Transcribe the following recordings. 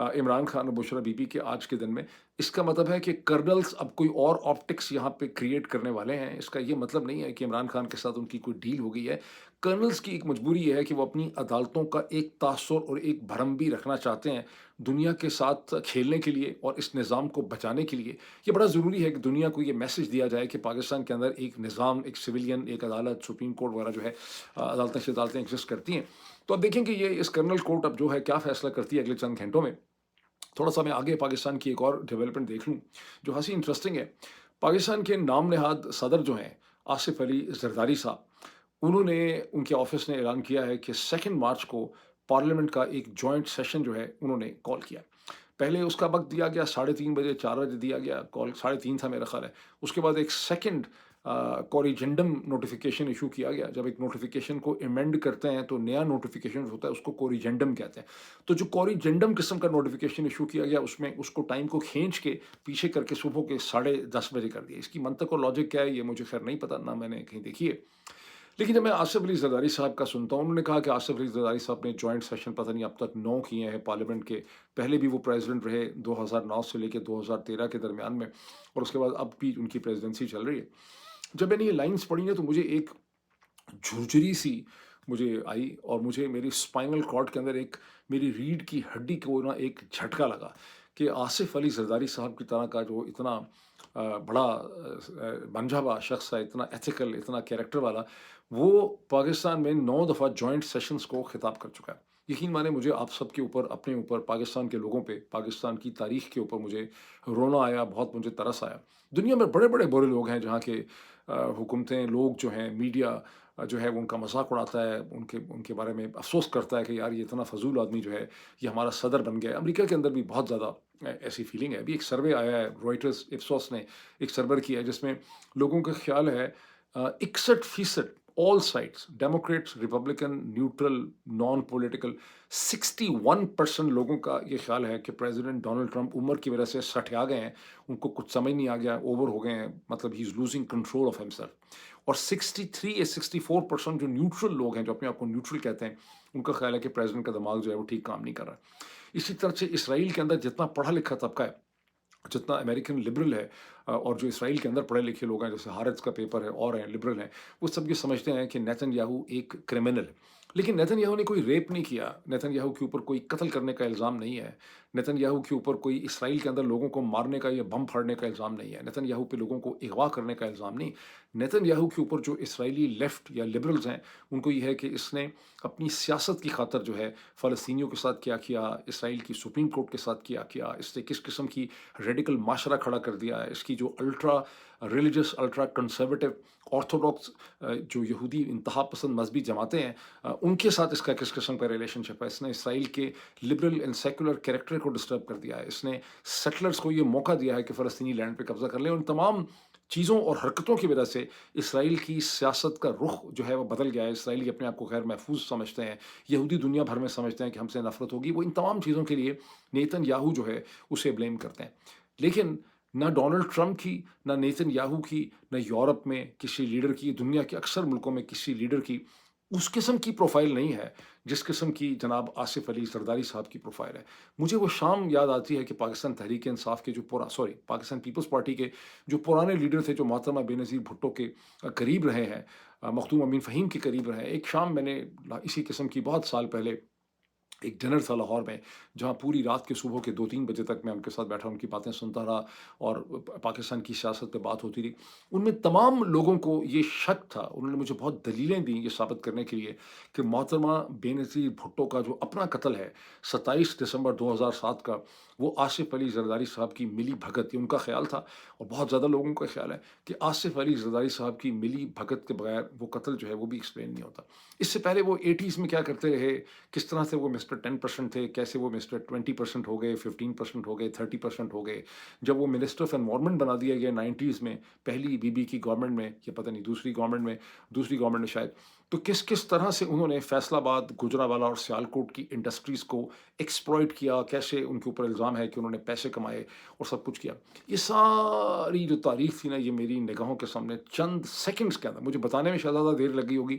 عمران خان اور بشرا be be کے آج کے دن میں، اس کا مطلب ہے کہ کرنلز اب کوئی اور آپٹکس یہاں پہ کریٹ کرنے والے ہیں۔ اس کا یہ مطلب نہیں ہے کہ عمران خان کے ساتھ ان کی کوئی ڈیل ہو گئی ہے۔ کرنلز کی ایک مجبوری یہ ہے کہ وہ اپنی عدالتوں کا ایک تاثر اور ایک بھرم بھی رکھنا چاہتے ہیں دنیا کے ساتھ کھیلنے کے لیے اور اس نظام کو بچانے کے لیے۔ یہ بڑا ضروری ہے کہ دنیا کو یہ میسج دیا جائے کہ پاکستان کے اندر ایک نظام، ایک سویلین، ایک عدالت، سپریم کورٹ وغیرہ جو ہے، عدالتیں ایگزسٹ کرتی ہیں۔ تو اب دیکھیں کہ یہ اس کرنل کورٹ اب جو ہے کیا فیصلہ کرتی ہے اگلے چند گھنٹوں میں۔ تھوڑا سا میں آگے پاکستان کی ایک اور ڈیولپمنٹ دیکھ لوں جو ہنسی انٹرسٹنگ ہے۔ پاکستان کے نام نہاد صدر جو ہیں آصف علی زرداری صاحب، انہوں نے، ان کے آفس نے اعلان کیا ہے کہ 2 مارچ کو پارلیمنٹ کا ایک جوائنٹ سیشن جو ہے انہوں نے کال کیا۔ پہلے اس کا وقت دیا گیا 3:30 بجے، 4 بجے دیا گیا، کال 3:30 تھا میرا خیال ہے۔ اس کے بعد ایک سیکنڈ کوریجنڈم نوٹیفیکیشن ایشو کیا گیا۔ جب ایک نوٹیفیکیشن کو ایمینڈ کرتے ہیں تو نیا نوٹیفیکیشن ہوتا ہے، اس کو کوریجنڈم کہتے ہیں۔ تو جو کوریجنڈم قسم کا نوٹیفیکیشن ایشو کیا گیا، اس میں اس کو ٹائم کو کھینچ کے پیچھے کر کے صبح کے 10:30 بجے کر دیا۔ اس کی منطق اور لاجک کیا ہے یہ مجھے خیر نہیں پتا، نہ میں نے کہیں دیکھی ہے۔ لیکن جب میں آصف علی زرداری صاحب کا سنتا ہوں، انہوں نے کہا کہ آصف علی زرداری صاحب نے جوائنٹ سیشن پتہ نہیں اب تک 9 کیے ہیں پارلیمنٹ کے۔ پہلے بھی وہ پریزیڈنٹ رہے 2009 سے لے کے 2013 کے درمیان میں، اور اس کے بعد اب بھی ان کی پریزیڈنسی چل رہی ہے۔ جب میں نے یہ لائنز پڑھی نا تو مجھے ایک جھرجری سی مجھے آئی، اور مجھے میری اسپائنل کارڈ کے اندر ایک، میری ریڑھ کی ہڈی کو نا ایک جھٹکا لگا کہ آصف علی زرداری صاحب کی طرح کا جو اتنا بڑا منجھاوا شخص ہے، اتنا ایتھیکل، اتنا کیریکٹر والا، وہ پاکستان میں 9 دفعہ جوائنٹ سیشنز کو خطاب کر چکا ہے۔ یقین مانے مجھے آپ سب کے اوپر، اپنے اوپر، پاکستان کے لوگوں پہ، پاکستان کی تاریخ کے اوپر مجھے رونا آیا، بہت مجھے ترس آیا۔ دنیا میں بڑے بڑے برے لوگ ہیں جہاں کے حکومتیں، لوگ جو ہیں، میڈیا جو ہے وہ ان کا مذاق اڑاتا ہے، ان کے بارے میں افسوس کرتا ہے کہ یار یہ اتنا فضول آدمی جو ہے یہ ہمارا صدر بن گیا ہے۔ امریکہ کے اندر بھی بہت زیادہ ایسی فیلنگ ہے۔ ابھی ایک سروے آیا ہے، روئٹرز اپسوس نے ایک سرور کیا ہے جس میں لوگوں کا خیال ہے 61% all sides, democrats, Republican, neutral, non political, 61% لوگوں کا یہ خیال ہے کہ پریزیڈنٹ ڈونلڈ ٹرمپ عمر کی وجہ سے سٹھیا گئے ہیں، ان کو کچھ سمجھ نہیں آ گیا، اوور ہو گئے ہیں، مطلب he is losing control of himself. اور 63 یا 64% جو نیوٹرل لوگ ہیں، جو اپنے آپ کو نیوٹرل کہتے ہیں، ان کا خیال ہے کہ پریزیڈنٹ کا دماغ جو ہے وہ ٹھیک کام نہیں کر رہا۔ اسی طرح سے اسرائیل کے اندر جتنا پڑھا لکھا طبقہ ہے، جتنا امریکن لبرل ہے، اور جو اسرائیل کے اندر پڑھے لکھے لوگ ہیں، جیسے ہارتز کا پیپر ہے اور ہیں لبرل ہیں، وہ سب یہ سمجھتے ہیں کہ نیتن یاہو ایک کرمنل ہے۔ لیکن نیتن یاہو نے کوئی ریپ نہیں کیا، نیتن یاہو کے اوپر کوئی قتل کرنے کا الزام نہیں ہے، نیتن یاہو کے اوپر کوئی اسرائیل کے اندر لوگوں کو مارنے کا یا بم پھاڑنے کا الزام نہیں ہے، نیتن یاہو پہ لوگوں کو اغوا کرنے کا الزام نہیں۔ نیتن یاہو کے اوپر جو اسرائیلی لیفٹ یا لبرلز ہیں، ان کو یہ ہے کہ اس نے اپنی سیاست کی خاطر جو ہے فلسطینیوں کے ساتھ کیا کیا، اسرائیل کی سپریم کورٹ کے ساتھ کیا کیا، اس نے کس قسم کی ریڈیکل معاشرہ کھڑا کر دیا ہے، اس کی جو الٹرا ریلیجس، الٹرا کنسرویٹو، آرتھوڈاکس جو یہودی انتہا پسند مذہبی جماعتیں ہیں، ان کے ساتھ اس کا کس قسم کا ریلیشن شپ ہے۔ اس نے اسرائیل کے لبرل اینڈ سیکولر کریکٹر کو ڈسٹرب کر دیا ہے، اس نے سیٹلرز کو یہ موقع دیا ہے کہ فلسطینی لینڈ پہ قبضہ کر لیں۔ ان تمام چیزوں اور حرکتوں کی وجہ سے اسرائیل کی سیاست کا رخ جو ہے وہ بدل گیا ہے۔ اسرائیلی اپنے آپ کو غیر محفوظ سمجھتے ہیں، یہودی دنیا بھر میں سمجھتے ہیں کہ ہم سے نفرت ہوگی۔ وہ ان تمام چیزوں کے لیے نیتن یاہو جو ہے اسے بلیم کرتے ہیں۔ لیکن نہ ڈونلڈ ٹرمپ کی، نہ نیتن یاہو کی، نہ یورپ میں کسی لیڈر کی، دنیا کے اکثر ملکوں میں کسی لیڈر کی اس قسم کی پروفائل نہیں ہے جس قسم کی جناب آصف علی زرداری صاحب کی پروفائل ہے۔ مجھے وہ شام یاد آتی ہے کہ پاکستان تحریک انصاف کے جو پاکستان پیپلز پارٹی کے جو پرانے لیڈر تھے، جو محترمہ بے نظیر بھٹو کے قریب رہے ہیں، مخدوم امین فہیم کے قریب رہے ہیں۔ ایک شام میں نے اسی قسم کی بہت سال پہلے ایک ڈنر تھا لاہور میں، جہاں پوری رات کے صبح کے 2-3 بجے تک میں ان کے ساتھ بیٹھا، ان کی باتیں سنتا رہا اور پاکستان کی سیاست پہ بات ہوتی رہی۔ ان میں تمام لوگوں کو یہ شک تھا، انہوں نے مجھے بہت دلیلیں دیں یہ ثابت کرنے کے لیے کہ محترمہ بے نظیر بھٹو کا جو اپنا قتل ہے 27 دسمبر 2007 کا، وہ آصف علی زرداری صاحب کی ملی بھگت، یہ ان کا خیال تھا اور بہت زیادہ لوگوں کا خیال ہے کہ آصف علی زرداری صاحب کی ملی بھگت کے بغیر وہ قتل جو ہے وہ بھی ایکسپلین نہیں ہوتا۔ اس سے پہلے وہ 80s میں کیا کرتے رہے، کس طرح سے وہ مسٹر 10% تھے، کیسے وہ مسٹر 20% ہو گئے، 15% ہو گئے، 30% ہو گئے۔ جب وہ منسٹر آف انوائرمنٹ بنا دیا گیا 90s میں، پہلی بی بی کی گورنمنٹ میں، یا پتہ نہیں دوسری گورنمنٹ میں شاید، تو کس طرح سے انہوں نے فیصل آباد، گجرانوالہ اور سیالکوٹ کی انڈسٹریز کو ایکسپلائٹ کیا، کیسے ان کے اوپر الزام ہے کہ انہوں نے پیسے کمائے اور سب کچھ کیا۔ یہ ساری جو تاریخ تھی نا، یہ میری نگاہوں کے سامنے چند سیکنڈز کے اندر، مجھے بتانے میں شاید زیادہ دیر لگی ہوگی،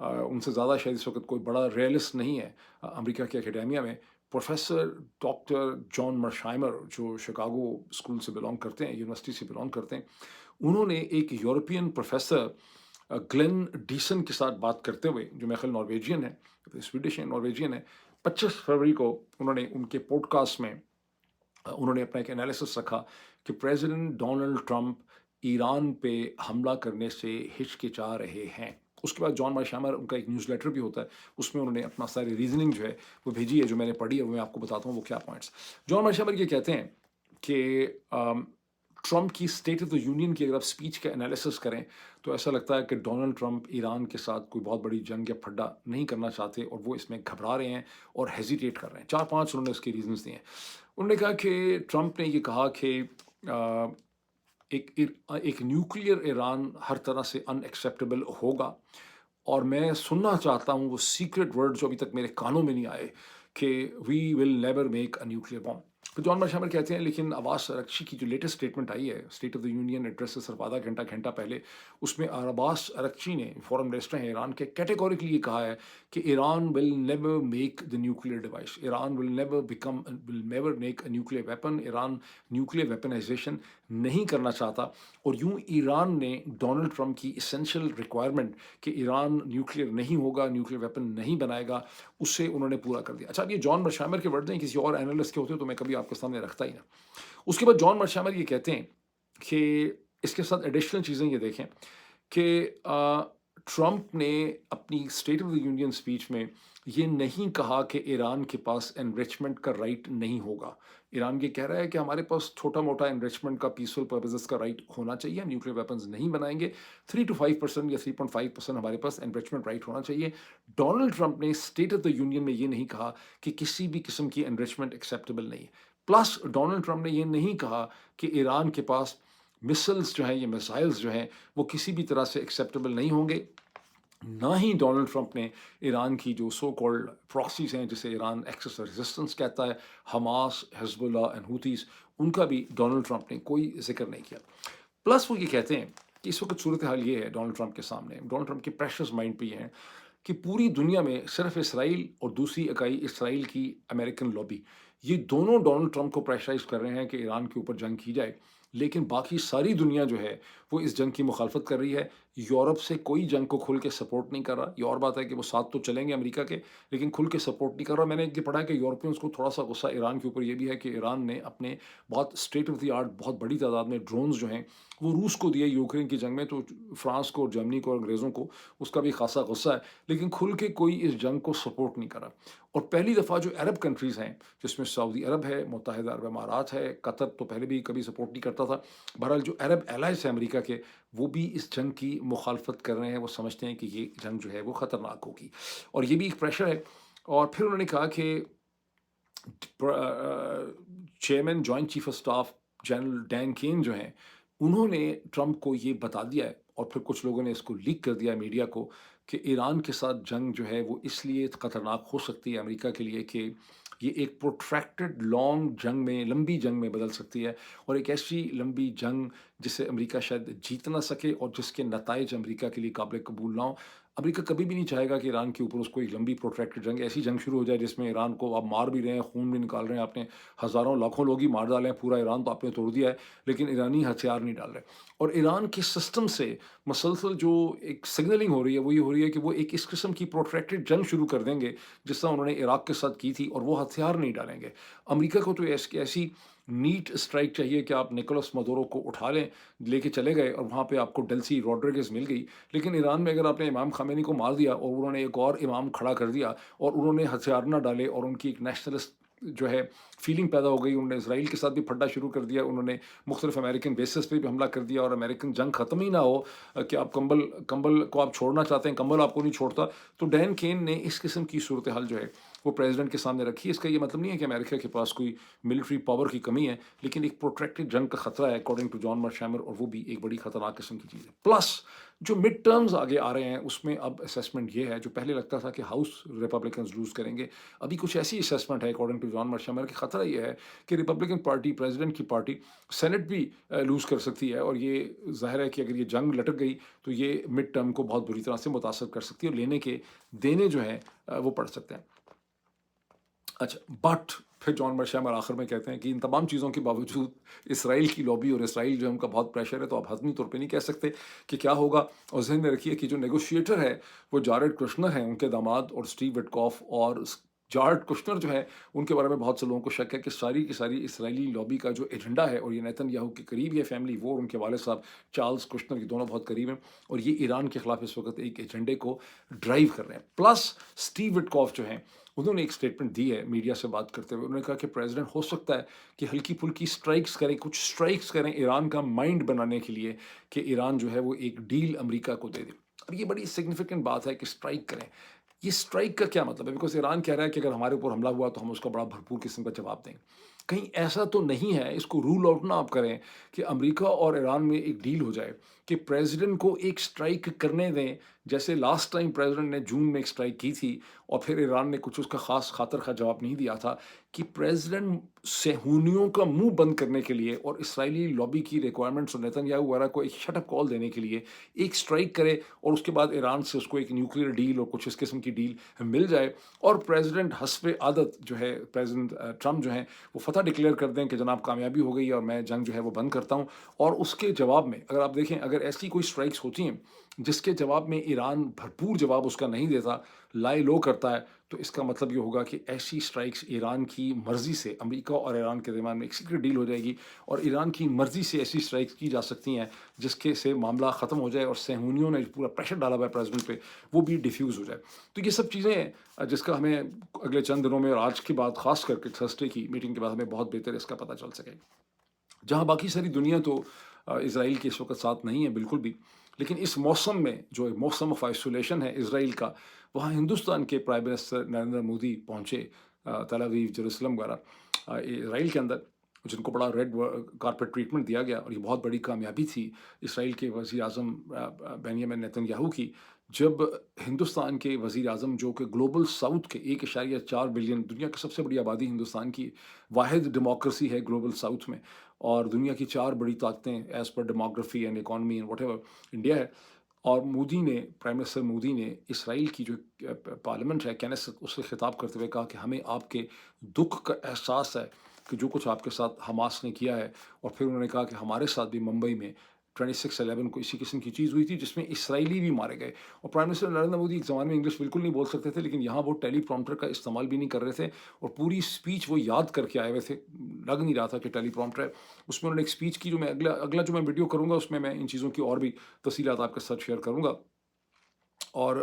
ان سے زیادہ شاید اس وقت کوئی بڑا ریئلسٹ نہیں ہے امریکہ کے اکیڈیمیا میں. پروفیسر ڈاکٹر جان مرشائمر جو شکاگو اسکول سے بلانگ کرتے ہیں، یونیورسٹی سے بلانگ کرتے ہیں، انہوں نے ایک یورپین پروفیسر گلین ڈیسن کے ساتھ بات کرتے ہوئے، جو میرے خیال نارویجین ہے، سویڈش ہے، نارویجین ہے، 25 فروری کو انہوں نے ان کے پوڈ کاسٹ میں انہوں نے اپنا ایک انالیسس رکھا کہ پریزیڈنٹ ڈونلڈ ٹرمپ ایران پہ حملہ کرنے سے ہچکچا رہے ہیں. اس کے بعد جان مارشامر ان کا ایک نیوز لیٹر بھی ہوتا ہے، اس میں انہوں نے اپنا ساری ریزننگ جو ہے وہ بھیجی ہے، جو میں نے پڑھی ہے وہ میں آپ کو بتاتا ہوں وہ کیا پوائنٹس. جان مارشامر یہ کہتے ہیں کہ ٹرمپ کی اسٹیٹ آف دا یونین کی اگر آپ اسپیچ کا انالیسس کریں تو ایسا لگتا ہے کہ ڈونلڈ ٹرمپ ایران کے ساتھ کوئی بہت بڑی جنگ یا پھڈا نہیں کرنا چاہتے، اور وہ اس میں گھبرا رہے ہیں اور ہیزیٹیٹ کر رہے ہیں. 4-5 انہوں نے اس کے ریزنس دیے ہیں. انہوں نے کہا کہ ٹرمپ نے یہ کہا کہ ایک نیوکلیئر ایران ہر طرح سے ان ایکسیپٹیبل ہوگا، اور میں سننا چاہتا ہوں وہ سیکرٹ ورڈ جو ابھی تک میرے کانوں میں نہیں آئے کہ we will never make a nuclear bomb. تو جان مرشامر کہتے ہیں لیکن عباس اراغچی کی جو لیٹسٹ اسٹیٹمنٹ آئی ہے state of the union address سے صرف آدھا گھنٹہ پہلے، اس میں عباس اراغچی نے، فورن منسٹر ہیں ایران کے، کیٹیگوریکلی یہ کہا ہے کہ ایران ول never make the nuclear device, Iran will never make a nuclear weapon, Iran nuclear weaponisation نہیں کرنا چاہتا. اور یوں ایران نے ڈونلڈ ٹرمپ کی اسینشیل ریکوائرمنٹ کہ ایران نیوکلیئر نہیں ہوگا، نیوکلیئر ویپن نہیں بنائے گا، اسے انہوں نے پورا کر دیا. اچھا اب یہ جان مرشائمر کے ورڈ ہیں، کسی اور اینالسٹ کے ہوتے تو میں کبھی آپ کے سامنے رکھتا ہی نہ. اس کے بعد جان مرشائمر یہ کہتے ہیں کہ اس کے ساتھ ایڈیشنل چیزیں یہ دیکھیں کہ ٹرمپ نے اپنی state of the union speech میں یہ نہیں کہا کہ ایران کے پاس انریچمنٹ کا رائٹ نہیں ہوگا. ایران یہ کہہ رہا ہے کہ ہمارے پاس چھوٹا موٹا انریچمنٹ کا پیسفل پرپزز کا رائٹ ہونا چاہیے، نیوکلیئر ویپنز نہیں بنائیں گے، 3 to 5% یا 3.5% ہمارے پاس انریچمنٹ رائٹ ہونا چاہیے. ڈونلڈ ٹرمپ نے اسٹیٹ آف دا یونین میں یہ نہیں کہا کہ کسی بھی قسم کی انریچمنٹ ایکسیپٹیبل نہیں. پلس ڈونلڈ ٹرمپ نے یہ نہیں کہا کہ ایران کے پاس مسلز جو ہیں یا میسائلز جو ہیں وہ کسی بھی طرح سے ایکسیپٹیبل نہیں ہوں گے. نہ ہی ڈونلڈ ٹرمپ نے ایران کی جو سو کالڈ پراکسیز ہیں جسے ایران ایکسس ریزسٹنس کہتا ہے، حماس، حزب اللہ اینڈ ہوتیز، ان کا بھی ڈونلڈ ٹرمپ نے کوئی ذکر نہیں کیا. پلس وہ یہ کہتے ہیں کہ اس وقت صورتحال یہ ہے ڈونلڈ ٹرمپ کے سامنے، ڈونلڈ ٹرمپ کے پریشرز مائنڈ پہ یہ ہیں کہ پوری دنیا میں صرف اسرائیل اور دوسری اکائی اسرائیل کی امریکن لابی، یہ دونوں ڈونلڈ ٹرمپ کو پریشرائز کر رہے ہیں کہ ایران کے اوپر جنگ کی جائے، لیکن باقی ساری دنیا جو ہے وہ اس جنگ کی مخالفت کر رہی ہے. یورپ سے کوئی جنگ کو کھل کے سپورٹ نہیں کر رہا. یہ اور بات ہے کہ وہ ساتھ تو چلیں گے امریکہ کے، لیکن کھل کے سپورٹ نہیں کر رہا. میں نے یہ پڑھا ہے کہ یورپینس کو تھوڑا سا غصہ ایران کے اوپر یہ بھی ہے کہ ایران نے اپنے بہت اسٹیٹ آف دی آرٹ بہت بڑی تعداد میں ڈرونز جو ہیں وہ روس کو دیے یوکرین کی جنگ میں، تو فرانس کو اور جرمنی کو اور انگریزوں کو اس کا بھی خاصا غصہ ہے، لیکن کھل کے کوئی اس جنگ کو سپورٹ نہیں کرا. اور پہلی دفعہ جو عرب کنٹریز ہیں جس میں سعودی عرب ہے، متحدہ عرب امارات ہے، قطر تو پہلے بھی کبھی سپورٹ نہیں کرتا تھا، بہرحال جو عرب الائز ہے امریکہ کے، وہ بھی اس جنگ کی مخالفت کر رہے ہیں. وہ سمجھتے ہیں کہ یہ جنگ جو ہے وہ خطرناک ہوگی، اور یہ بھی ایک پریشر ہے. اور پھر انہوں نے کہا کہ chairman joint chief of staff general Dan Caine جو ہیں انہوں نے ٹرمپ کو یہ بتا دیا ہے، اور پھر کچھ لوگوں نے اس کو لیک کر دیا میڈیا کو، کہ ایران کے ساتھ جنگ جو ہے وہ اس لیے خطرناک ہو سکتی ہے امریکہ کے لیے کہ یہ ایک پروٹریکٹڈ لانگ جنگ میں، لمبی جنگ میں بدل سکتی ہے، اور ایک ایسی لمبی جنگ جسے امریکہ شاید جیت نہ سکے اور جس کے نتائج امریکہ کے لیے قابل قبول نہ ہوں. امریکہ کبھی بھی نہیں چاہے گا کہ ایران کے اوپر اس کو ایک لمبی پروٹریکٹڈ جنگ، ایسی جنگ شروع ہو جائے جس میں ایران کو آپ مار بھی رہے ہیں، خون بھی نکال رہے ہیں، آپ نے ہزاروں لاکھوں لوگ ہی مار ڈالے ہیں، پورا ایران تو آپ نے توڑ دیا ہے، لیکن ایرانی ہتھیار نہیں ڈال رہے. اور ایران کے سسٹم سے مسلسل جو ایک سگنلنگ ہو رہی ہے وہ یہ ہو رہی ہے کہ وہ ایک اس قسم کی پروٹریکٹڈ جنگ شروع کر دیں گے جس طرح انہوں نے عراق کے ساتھ کی تھی، اور وہ ہتھیار نہیں ڈالیں گے. امریکہ کو تو ایسی نیٹ اسٹرائک چاہیے کہ آپ نکولس مدورو کو اٹھا لیں، لے کے چلے گئے، اور وہاں پہ آپ کو ڈیلسی روڈریگز مل گئی. لیکن ایران میں اگر آپ نے امام خامنی کو مار دیا اور انہوں نے ایک اور امام کھڑا کر دیا اور انہوں نے ہتھیار نہ ڈالے، اور ان کی ایک نیشنلسٹ جو ہے فیلنگ پیدا ہو گئی، انہوں نے اسرائیل کے ساتھ بھی پھڈا شروع کر دیا، انہوں نے مختلف امریکن بیسز پہ بھی حملہ کر دیا، اور امریکن جنگ ختم ہی نہ ہو کہ آپ کمبل کو آپ چھوڑنا چاہتے ہیں، کمبل آپ کو نہیں چھوڑتا. تو ڈین کین نے اس قسم کی صورتحال جو ہے وہ پریزیڈنٹ کے سامنے رکھی ہے. اس کا یہ مطلب نہیں ہے کہ امریکہ کے پاس کوئی ملٹری پاور کی کمی ہے، لیکن ایک پروٹریکٹڈ جنگ کا خطرہ ہے اکارڈنگ ٹو جان مرشیمر، اور وہ بھی ایک بڑی خطرناک قسم کی چیز ہے. پلس جو مڈ ٹرمز آگے آ رہے ہیں اس میں اب اسیسمنٹ یہ ہے، جو پہلے لگتا تھا کہ ہاؤس ریپبلکنز لوز کریں گے، ابھی کچھ ایسی اسیسمنٹ ہے اکارڈنگ ٹو جان مرشیمر کہ خطرہ یہ ہے کہ ریپبلکن پارٹی، پریزیڈنٹ کی پارٹی، سینٹ بھی لوز کر سکتی ہے. اور یہ ظاہر ہے کہ اگر یہ جنگ لٹک گئی تو یہ مڈ ٹرم کو بہت بری طرح سے متاثر کر سکتی ہے، اور لینے کے دینے جو ہیں وہ پڑ سکتے ہیں. اچھا، بٹ پھر جان مرشیمر آخر میں کہتے ہیں کہ ان تمام چیزوں کے باوجود اسرائیل کی لابی اور اسرائیل جو ہے ان کا بہت پریشر ہے، تو آپ حتمی طور پہ نہیں کہہ سکتے کہ کیا ہوگا. اور ذہن میں رکھیے کہ جو نیگوشیٹر ہے وہ جارڈ کشنر ہیں، ان کے داماد، اور اسٹیو وٹکاف. اور جارڈ کشنر جو ہے ان کے بارے میں بہت سے لوگوں کو شک ہے کہ ساری کی ساری اسرائیلی لابی کا جو ایجنڈا ہے، اور یہ نیتن یاہو کے قریب یہ فیملی، وہ اور ان کے والد صاحب چارلز کشنر، یہ دونوں بہت قریب ہیں، اور یہ ایران کے خلاف اس وقت ایک ایجنڈے کو ڈرائیو کر رہے ہیں. پلس اسٹیو وٹکاف جو ہیں انہوں نے ایک اسٹیٹمنٹ دی ہے میڈیا سے بات کرتے ہوئے. انہوں نے کہا کہ پریزیڈنٹ ہو سکتا ہے کہ ہلکی پھلکی اسٹرائکس کریں، کچھ اسٹرائکس کریں ایران کا مائنڈ بنانے کے لیے، کہ ایران جو ہے وہ ایک ڈیل امریکہ کو دے دے. اب یہ بڑی سگنیفیکنٹ بات ہے کہ اسٹرائک کریں. یہ اسٹرائک کا کیا مطلب ہے؟ بیکاز ایران کہہ رہا ہے کہ اگر ہمارے اوپر حملہ ہوا تو ہم اس کا بڑا بھرپور قسم کا جواب دیں. کہیں ایسا تو نہیں ہے، اس کو رول آؤٹ نہ آپ کریں کہ امریکہ اور ایران میں ایک ڈیل ہو جائے کہ پریزیڈنٹ کو ایک اسٹرائک کرنے دیں، جیسے لاسٹ ٹائم پریزیڈنٹ نے جون میں ایک اسٹرائک کی تھی اور پھر ایران نے کچھ اس کا خاص خاطر خواہ جواب نہیں دیا تھا. کہ پریزیڈنٹ صہیونیوں کا منہ بند کرنے کے لیے اور اسرائیلی لابی کی ریکوائرمنٹس اور نیتن یاہو وغیرہ کو ایک شٹ اپ کال دینے کے لیے ایک اسٹرائک کرے، اور اس کے بعد ایران سے اس کو ایک نیوکلیر ڈیل اور کچھ اس قسم کی ڈیل مل جائے، اور پریزیڈنٹ حسب عادت جو ہے پریزیڈنٹ ٹرمپ جو ہیں وہ فتح ڈکلیئر کر دیں کہ جناب کامیابی ہو گئی ہے اور میں جنگ جو ہے وہ بند کرتا ہوں. اور اس کے جواب میں اگر آپ دیکھیں، اگر ایسی کوئی اسٹرائکس ہوتی ہیں جس کے جواب میں ایران بھرپور جواب اس کا نہیں دیتا، لائے لو کرتا ہے، تو اس کا مطلب یہ ہوگا کہ ایسی اسٹرائکس ایران کی مرضی سے، امریکہ اور ایران کے درمیان میں ایک سیکرٹ ڈیل ہو جائے گی، اور ایران کی مرضی سے ایسی اسٹرائکس کی جا سکتی ہیں جس کے سے معاملہ ختم ہو جائے، اور صہیونیوں نے پورا پریشر ڈالا ہوا ہے پریزیڈنٹ پہ وہ بھی ڈیفیوز ہو جائے. تو یہ سب چیزیں ہیں جس کا ہمیں اگلے چند دنوں میں، اور آج کی بات خاص کر کے تھرسڈے کی میٹنگ کے بعد ہمیں بہت بہتر اس کا پتہ چل سکے. جہاں باقی ساری دنیا تو اسرائیل کے اس وقت ساتھ نہیں ہے بالکل بھی، لیکن اس موسم میں جو موسم آف آئسولیشن ہے اسرائیل کا، وہاں ہندوستان کے پرائم منسٹر نریندر مودی پہنچے تل ابیب، جیروسلم وغیرہ اسرائیل کے اندر، جن کو بڑا ریڈ کارپیٹ ٹریٹمنٹ دیا گیا. اور یہ بہت بڑی کامیابی تھی اسرائیل کے وزیر اعظم بنیامین نیتن یاہو کی، جب ہندوستان کے وزیر اعظم، جو کہ گلوبل ساؤتھ کے 1.4 بلین، دنیا کی سب سے بڑی آبادی ہندوستان کی، واحد ڈیموکریسی ہے گلوبل ساؤتھ میں، اور دنیا کی 4 بڑی طاقتیں as per demography and economy and what ever India ہے. اور مودی نے، پرائم منسٹر مودی نے اسرائیل کی جو پارلیمنٹ ہے کینیست، اس سے خطاب کرتے ہوئے کہا کہ ہمیں آپ کے دکھ کا احساس ہے کہ جو کچھ آپ کے ساتھ حماس نے کیا ہے. اور پھر انہوں نے کہا کہ ہمارے ساتھ بھی ممبئی میں 26/11 کو اسی قسم کی چیز ہوئی تھی جس میں اسرائیلی بھی مارے گئے. اور پرائم منسٹر نریندر مودی ایک زمانے میں انگلش بالکل نہیں بول سکتے تھے، لیکن یہاں وہ ٹیلی پرومپٹر کا استعمال بھی نہیں کر رہے تھے، اور پوری اسپیچ وہ یاد کر کے آئے ہوئے تھے. لگ نہیں رہا تھا کہ ٹیلی پرومپٹر ہے. اس میں انہوں نے ایک اسپیچ کی، جو میں اگلا جو میں ویڈیو کروں گا اس میں ان چیزوں کی اور بھی تفصیلات آپ کے ساتھ شیئر کروں گا. اور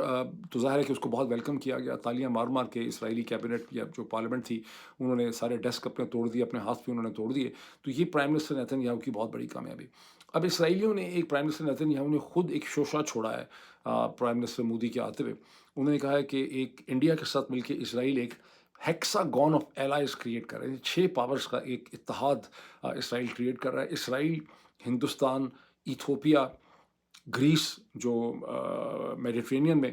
تو ظاہر ہے کہ اس کو بہت ویلکم کیا گیا، تالیاں مار مار کے. اسرائیلی کیبنٹ یا جو پارلیمنٹ تھی انہوں نے سارے ڈیسک اپنے توڑ دیے، اپنے ہاتھ بھی انہوں نے توڑ دیے. تو یہ پرائم منسٹر نیتن یاہو کی بہت بڑی کامیابی. اب اسرائیلیوں نے، ایک پرائم منسٹر نیتن یاہو نے خود ایک شوشہ چھوڑا ہے پرائم منسٹر مودی کے آتے ہوئے. انہوں نے کہا ہے کہ ایک انڈیا کے ساتھ مل کے اسرائیل ایک ہیکساگون آف ایلائز کریٹ کر رہے ہیں، 6 پاورز کا ایک اتحاد اسرائیل کریٹ کر رہا ہے. اسرائیل، ہندوستان، ایتھوپیا، گریس جو میڈیٹرینین میں،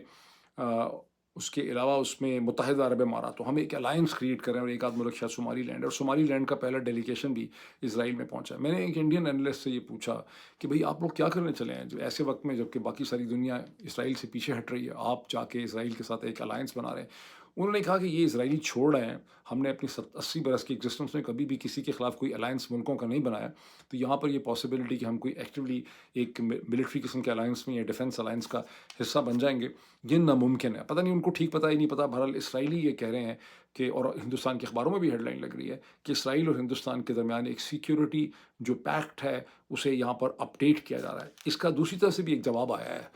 اس کے علاوہ اس میں متحدہ عرب امارات، تو ہم ایک الائنس کریٹ کر رہے ہیں. اور ایک آدھ ملک شاید سومالی لینڈ، اور سومالی لینڈ کا پہلا ڈیلیگیشن بھی اسرائیل میں پہنچا. میں نے ایک انڈین اینالسٹ سے یہ پوچھا کہ بھئی آپ لوگ کیا کرنے چلے ہیں جو ایسے وقت میں، جب کہ باقی ساری دنیا اسرائیل سے پیچھے ہٹ رہی ہے، آپ جا کے اسرائیل کے ساتھ ایک الائنس بنا رہے ہیں. انہوں نے کہا کہ یہ اسرائیلی چھوڑ رہے ہیں، ہم نے اپنی 80 برس کی ایگزسٹنس میں کبھی بھی کسی کے خلاف کوئی الائنس ملکوں کا نہیں بنایا. تو یہاں پر یہ پاسبلٹی کہ ہم کوئی ایکٹیولی ایک ملٹری قسم کے الائنس میں یا ڈیفنس الائنس کا حصہ بن جائیں گے، یہ ناممکن ہے. پتہ نہیں ان کو ٹھیک پتہ ہی نہیں پتہ. بہرحال اسرائیلی یہ کہہ رہے ہیں کہ، اور ہندوستان کے اخباروں میں بھی ہیڈ لائن لگ رہی ہے کہ اسرائیل اور ہندوستان کے درمیان ایک سیکیورٹی جو پیکٹ ہے اسے یہاں پر اپڈیٹ کیا جا رہا ہے. اس کا دوسری طرف سے بھی ایک جواب آیا ہے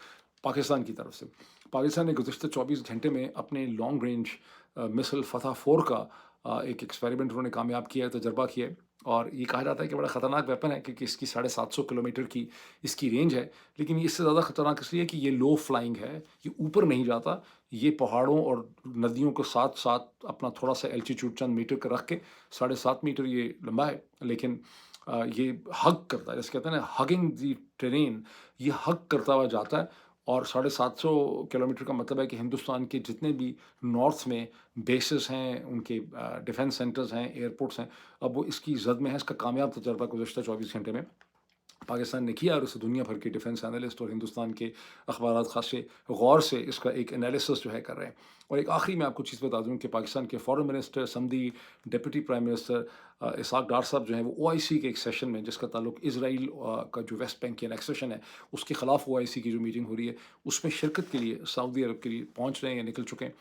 پاکستان کی طرف سے. پاکستان نے گزشتہ 24 گھنٹے میں اپنے لانگ رینج مسل فتح 4 کا ایک ایکسپیریمنٹ انہوں نے کامیاب کیا ہے، تجربہ کیا ہے. اور یہ کہا جاتا ہے کہ بڑا خطرناک ویپن ہے کیونکہ اس کی 750 کلومیٹر کی اس کی رینج ہے، لیکن یہ اس سے زیادہ خطرناک اس لیے کہ یہ لو فلائنگ ہے، یہ اوپر نہیں جاتا، یہ پہاڑوں اور ندیوں کو ساتھ ساتھ اپنا تھوڑا سا الٹیچیوڈ چند میٹر کا رکھ کے 7.5 میٹر یہ لمبا ہے، لیکن یہ ہگ کرتا ہے، جیسے کہتے ہیں نا ہگنگ دی ٹرین، یہ ہگ کرتا ہوا جاتا ہے، اور 750 کلومیٹر کا مطلب ہے کہ ہندوستان کے جتنے بھی نارتھ میں بیسز ہیں، ان کے ڈیفنس سینٹرز ہیں، ایئرپورٹس ہیں، اب وہ اس کی زد میں ہے۔ اس کا کامیاب تجربہ گزشتہ 24 گھنٹے میں پاکستان نے کیا، اور اسے دنیا بھر کے ڈیفنس انالسٹ اور ہندوستان کے اخبارات خاصے غور سے اس کا ایک انالیسس جو ہے کر رہے ہیں۔ اور ایک آخری میں آپ کو چیز بتا دوں کہ پاکستان کے فارن منسٹر سمدی deputy prime minister Ishaq Dar صاحب جو ہیں وہ او آئی سی کے ایک سیشن میں، جس کا تعلق اسرائیل کا جو ویسٹ بینک کی انیکسیشن ہے اس کے خلاف او آئی سی کی جو میٹنگ ہو رہی ہے اس میں شرکت کے لیے سعودی عرب کے لیے پہنچ رہے ہیں یا نکل چکے ہیں۔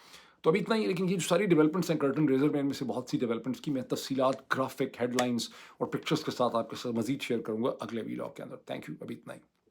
تو ابھی اتنا ہی، لیکن یہ جو ساری ڈیولپمنٹس ہیں کرٹن ریزر میں، ان میں سے بہت سی ڈیولپمنٹس کی میں تفصیلات، گرافک، ہیڈ لائنس اور پکچرز کے ساتھ آپ کے ساتھ مزید شیئر کروں گا اگلے ویلاگ کے اندر۔ تھینک یو، ابھی اتنا ہی۔